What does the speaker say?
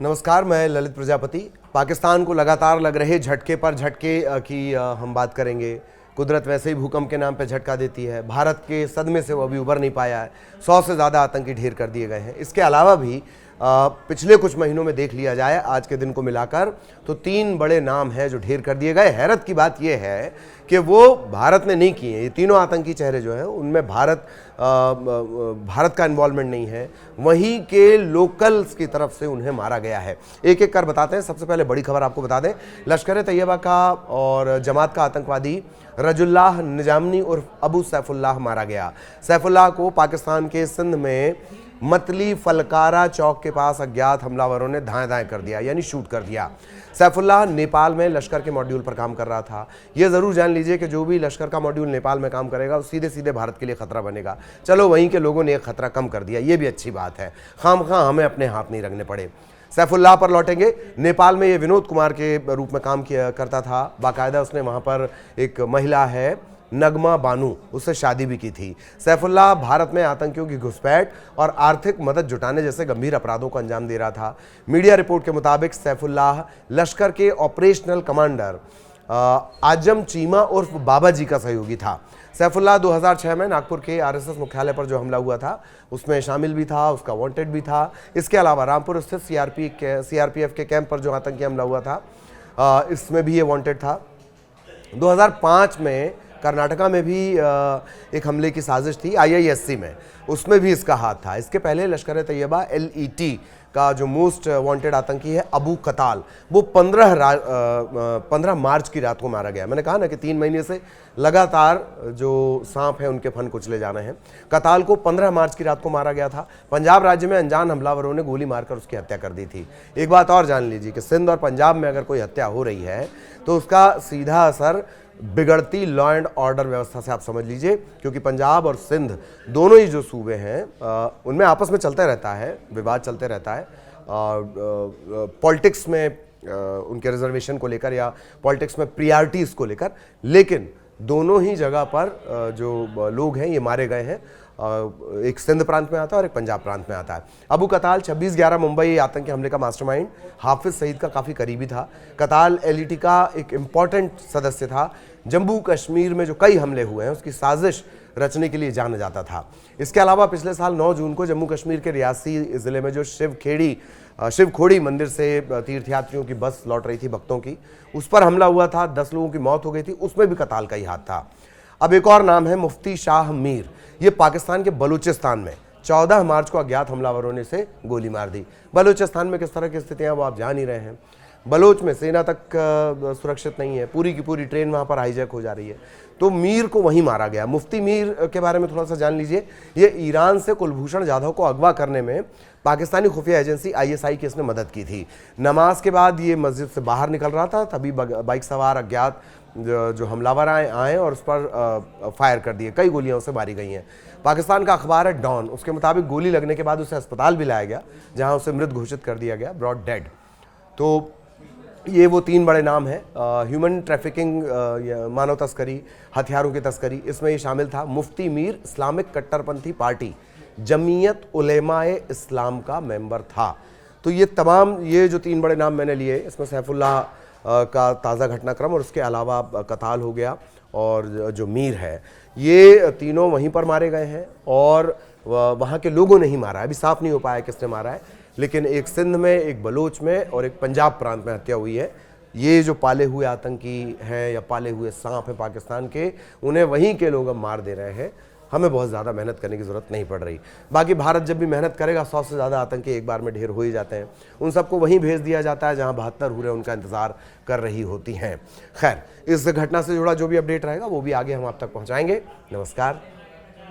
नमस्कार, मैं ललित प्रजापति। पाकिस्तान को लगातार लग रहे झटके पर झटके की हम बात करेंगे। कुदरत वैसे ही भूकंप के नाम पर झटका देती है। भारत के सदमे से वो अभी उबर नहीं पाया है। 100 से ज़्यादा आतंकी ढेर कर दिए गए हैं। इसके अलावा भी पिछले कुछ महीनों में देख लिया जाए, आज के दिन को मिलाकर, तो 3 बड़े नाम हैं जो ढेर कर दिए गए। हैरत की बात यह है कि वो भारत ने नहीं किए। ये तीनों आतंकी चेहरे जो हैं उनमें भारत का इन्वॉल्वमेंट नहीं है। वहीं के लोकल्स की तरफ से उन्हें मारा गया है। एक एक कर बताते हैं। सबसे पहले बड़ी खबर आपको बता दें, लश्कर तैयबा का और जमात का आतंकवादी रजुल्लाह निजामनी उर्फ अबू सैफुल्लाह मारा गया। सैफुल्लाह को पाकिस्तान के सिंध में मतली फलकारा चौक के पास अज्ञात हमलावरों ने धाएं कर दिया, यानी शूट कर दिया। सैफुल्लाह नेपाल में लश्कर के मॉड्यूल पर काम कर रहा था। यह ज़रूर जान लीजिए कि जो भी लश्कर का मॉड्यूल नेपाल में काम करेगा वो सीधे सीधे भारत के लिए खतरा बनेगा। चलो, वहीं के लोगों ने एक खतरा कम कर दिया, ये भी अच्छी बात है। खामखा हमें अपने हाथ नहीं रखने पड़े। सैफुल्लाह पर लौटेंगे। नेपाल में ये विनोद कुमार के रूप में काम किया करता था। बाकायदा उसने वहाँ पर एक महिला है नगमा बानू, उससे शादी भी की थी। सैफुल्लाह भारत में आतंकियों की घुसपैठ और आर्थिक मदद जुटाने जैसे गंभीर अपराधों को अंजाम दे रहा था। मीडिया रिपोर्ट के मुताबिक सैफुल्लाह लश्कर के ऑपरेशनल कमांडर आजम चीमा उर्फ बाबा जी का सहयोगी था। सैफुल्लाह 2006 में नागपुर के आरएसएस मुख्यालय पर जो हमला हुआ था उसमें शामिल भी था, उसका वांटेड भी था। इसके अलावा रामपुर स्थित सीआरपीएफ के कैंप पर जो आतंकी हमला हुआ था इसमें भी ये वांटेड था। 2005 में कर्नाटका में भी एक हमले की साजिश थी IISc में, उसमें भी इसका हाथ था। इसके पहले लश्कर तैयबा LET का जो मोस्ट वांटेड आतंकी है अबू कताल, वो 15 मार्च की रात को मारा गया। मैंने कहा ना कि 3 महीने से लगातार जो सांप हैं उनके फन कुचले जाने हैं। कताल को 15 मार्च की रात को मारा गया था। पंजाब राज्य में अनजान हमलावरों ने गोली मारकर उसकी हत्या कर दी थी। एक बात और जान लीजिए कि सिंध और पंजाब में अगर कोई हत्या हो रही है तो उसका सीधा असर बिगड़ती लॉ एंड ऑर्डर व्यवस्था से आप समझ लीजिए, क्योंकि पंजाब और सिंध दोनों ही जो सूबे हैं उनमें आपस में चलते रहता है, विवाद चलते रहता है पॉलिटिक्स में उनके रिजर्वेशन को लेकर या पॉलिटिक्स में प्रियॉरिटीज़ को लेकर। लेकिन दोनों ही जगह पर जो लोग हैं ये मारे गए हैं। एक सिंध प्रांत में आता है और एक पंजाब प्रांत में आता है। अबू कताल 26/11 मुंबई आतंकी हमले का मास्टरमाइंड हाफिज सईद का काफ़ी करीबी था। कताल LET का एक इम्पॉर्टेंट सदस्य था। जम्मू कश्मीर में जो कई हमले हुए हैं उसकी साजिश रचने के लिए जाना जाता था। इसके अलावा पिछले साल 9 जून को जम्मू कश्मीर के रियासी ज़िले में जो शिवखोड़ी मंदिर से तीर्थयात्रियों की बस लौट रही थी भक्तों की, उस पर हमला हुआ था। 10 लोगों की मौत हो गई थी, उसमें भी कताल का ही हाथ था। अब एक और नाम है मुफ्ती शाह मीर। ये पाकिस्तान के बलूचिस्तान में 14 मार्च को अज्ञात हमलावरों ने इसे गोली मार दी। बलूचिस्तान में किस तरह की स्थितियां वो आप जान ही रहे हैं। बलोच में सेना तक सुरक्षित नहीं है, पूरी की पूरी ट्रेन वहाँ पर हाईजैक हो जा रही है। तो मीर को वहीं मारा गया। मुफ्ती मीर के बारे में थोड़ा सा जान लीजिए। ये ईरान से कुलभूषण जाधव को अगवा करने में पाकिस्तानी खुफिया एजेंसी ISI की इसने मदद की थी। नमाज के बाद ये मस्जिद से बाहर निकल रहा था, तभी बाइक सवार अज्ञात जो हमलावर आए और उस पर फायर कर दिए। कई गोलियां उसे मारी गई हैं। पाकिस्तान का अखबार है डॉन, उसके मुताबिक गोली लगने के बाद उसे अस्पताल भी लाया गया, जहां उसे मृत घोषित कर दिया गया, ब्रॉड डेड। तो ये वो 3 बड़े नाम हैं। ह्यूमन ट्रैफिकिंग, मानव तस्करी, हथियारों की तस्करी, इसमें ये शामिल था। मुफ्ती मीर इस्लामिक कट्टरपंथी पार्टी जमीयत उलेमाए इस्लाम का मेंबर था। तो ये तमाम ये जो 3 बड़े नाम मैंने लिए, इसमें सैफुल्लाह का ताज़ा घटनाक्रम और उसके अलावा कताल हो गया और जो मीर है, ये तीनों वहीं पर मारे गए हैं और वहाँ के लोगों ने ही मारा है। अभी साफ नहीं हो पाया किसने मारा है, लेकिन एक सिंध में, एक बलोच में और एक पंजाब प्रांत में हत्या हुई है। ये जो पाले हुए आतंकी हैं या पाले हुए सांप हैं पाकिस्तान के, उन्हें वहीं के लोग अब मार दे रहे हैं। हमें बहुत ज़्यादा मेहनत करने की ज़रूरत नहीं पड़ रही। बाकी भारत जब भी मेहनत करेगा 100 से ज़्यादा आतंकी एक बार में ढेर हो ही जाते हैं। उन सबको वहीं भेज दिया जाता है जहां 72 हुए उनका इंतज़ार कर रही होती हैं। खैर, इस घटना से जुड़ा जो भी अपडेट रहेगा वो भी आगे हम आप तक पहुँचाएंगे। नमस्कार।